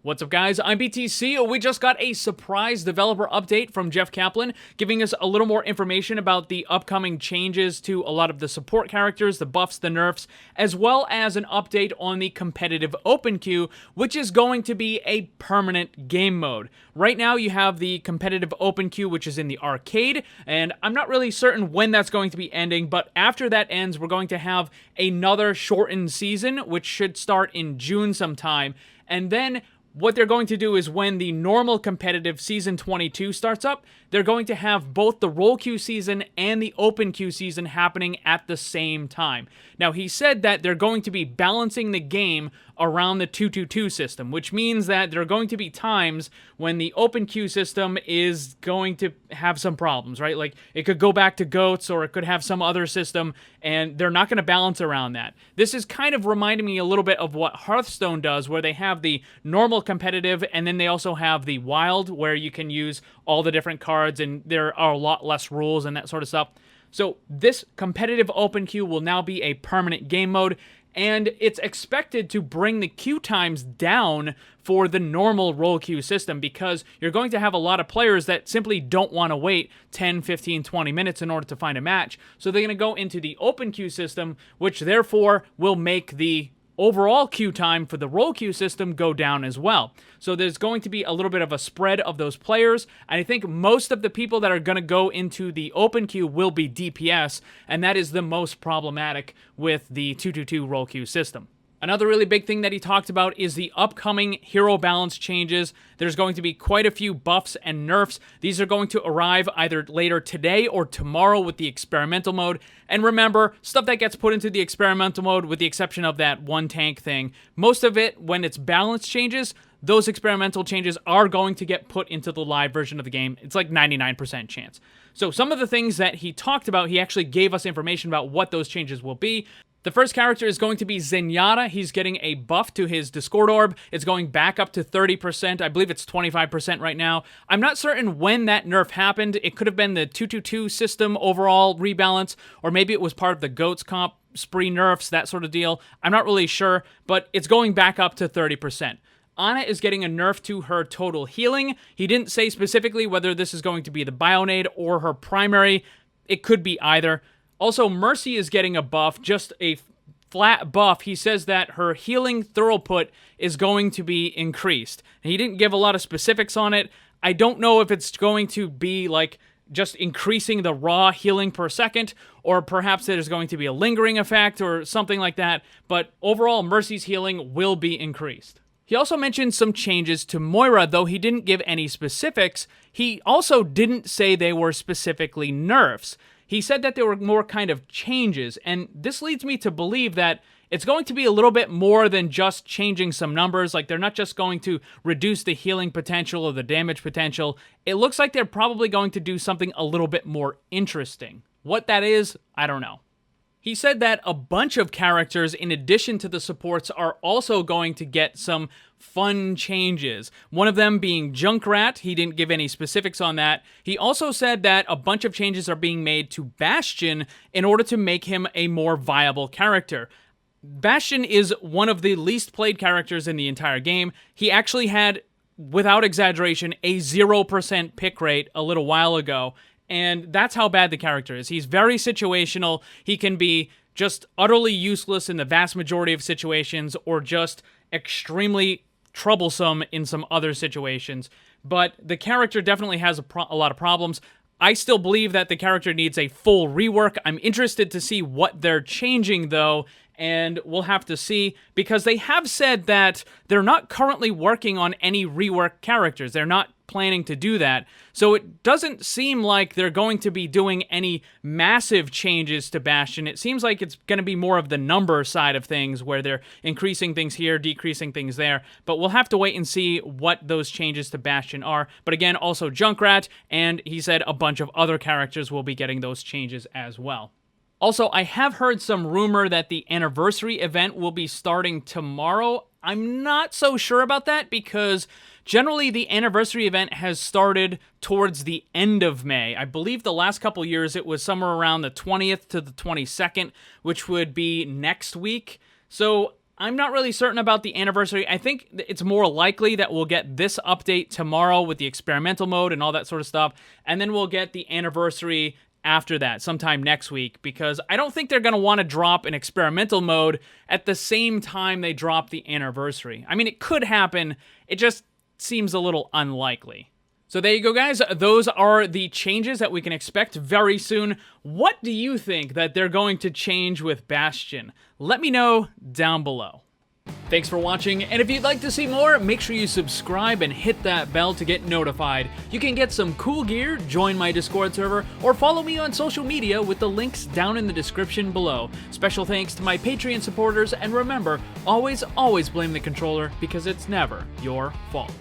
What's up, guys? I'm BTC. We just got a surprise developer update from Jeff Kaplan, giving us a little more information about the upcoming changes to a lot of the support characters, the buffs, the nerfs, as well as an update on the competitive open queue, which is going to be a permanent game mode. Right now, you have the competitive open queue, which is in the arcade, and I'm not really certain when that's going to be ending, but after that ends, we're going to have another shortened season, which should start in June sometime, and then what they're going to do is when the normal competitive Season 22 starts up, they're going to have both the role queue season and the open queue season happening at the same time. Now, he said that they're going to be balancing the game around the 2-2-2 system, which means that there are going to be times when the open queue system is going to have some problems, right? Like, it could go back to GOATs or it could have some other system, and they're not going to balance around that. This is kind of reminding me a little bit of what Hearthstone does, where they have the normal competitive, and then they also have the wild, where you can use all the different cards, and there are a lot less rules and that sort of stuff. So this competitive open queue will now be a permanent game mode, and it's expected to bring the queue times down for the normal role queue system, because you're going to have a lot of players that simply don't want to wait 10, 15, 20 minutes in order to find a match. So they're going to go into the open queue system, which therefore will make the overall queue time for the role queue system go down as well. So there's going to be a little bit of a spread of those players, and I think most of the people that are going to go into the open queue will be DPS, and that is the most problematic with the 2-2-2 role queue system. Another really big thing that he talked about is the upcoming hero balance changes. There's going to be quite a few buffs and nerfs. These are going to arrive either later today or tomorrow with the experimental mode. And remember, stuff that gets put into the experimental mode, with the exception of that one tank thing, most of it, when it's balance changes, those experimental changes are going to get put into the live version of the game. It's like 99% chance. So some of the things that he talked about, he actually gave us information about what those changes will be. The first character is going to be Zenyatta. He's getting a buff to his Discord orb. It's going back up to 30%. I believe it's 25% right now. I'm not certain when that nerf happened. It could have been the 2-2-2 system overall rebalance, or maybe it was part of the GOATs comp, spree nerfs, that sort of deal. I'm not really sure, but it's going back up to 30%. Ana is getting a nerf to her total healing. He didn't say specifically whether this is going to be the Bionade or her primary. It could be either. Also, Mercy is getting a buff, just a flat buff. He says that her healing throughput is going to be increased. He didn't give a lot of specifics on it. I don't know if it's going to be like just increasing the raw healing per second, or perhaps there's going to be a lingering effect or something like that, but overall, Mercy's healing will be increased. He also mentioned some changes to Moira, though he didn't give any specifics. He also didn't say they were specifically nerfs. He said that there were more kind of changes, and this leads me to believe that it's going to be a little bit more than just changing some numbers. Like, they're not just going to reduce the healing potential or the damage potential. It looks like they're probably going to do something a little bit more interesting. What that is, I don't know. He said that a bunch of characters, in addition to the supports, are also going to get some fun changes. One of them being Junkrat. He didn't give any specifics on that. He also said that a bunch of changes are being made to Bastion in order to make him a more viable character. Bastion is one of the least played characters in the entire game. He actually had, without exaggeration, a 0% pick rate a little while ago. And that's how bad the character is. He's very situational. He can be just utterly useless in the vast majority of situations, or just extremely troublesome in some other situations. But the character definitely has a lot of problems. I still believe that the character needs a full rework. I'm interested to see what they're changing, though, and we'll have to see, because they have said that they're not currently working on any rework characters. They're not planning to do that. So it doesn't seem like they're going to be doing any massive changes to Bastion. It seems like it's going to be more of the number side of things, where they're increasing things here, decreasing things there. But we'll have to wait and see what those changes to Bastion are. But again, also Junkrat, and he said a bunch of other characters will be getting those changes as well. Also, I have heard some rumor that the anniversary event will be starting tomorrow. I'm not so sure about that, because generally the anniversary event has started towards the end of May. I believe the last couple years it was somewhere around the 20th to the 22nd, which would be next week. So I'm not really certain about the anniversary. I think it's more likely that we'll get this update tomorrow with the experimental mode and all that sort of stuff, and then we'll get the anniversary after that, sometime next week, because I don't think they're going to want to drop an experimental mode at the same time they drop the anniversary. I mean, it could happen, it just seems a little unlikely. So there you go, guys. Those are the changes that we can expect very soon. What do you think that they're going to change with Bastion? Let me know down below. Thanks for watching, and if you'd like to see more, make sure you subscribe and hit that bell to get notified. You can get some cool gear, join my Discord server, or follow me on social media with the links down in the description below. Special thanks to my Patreon supporters, and remember, always blame the controller because it's never your fault.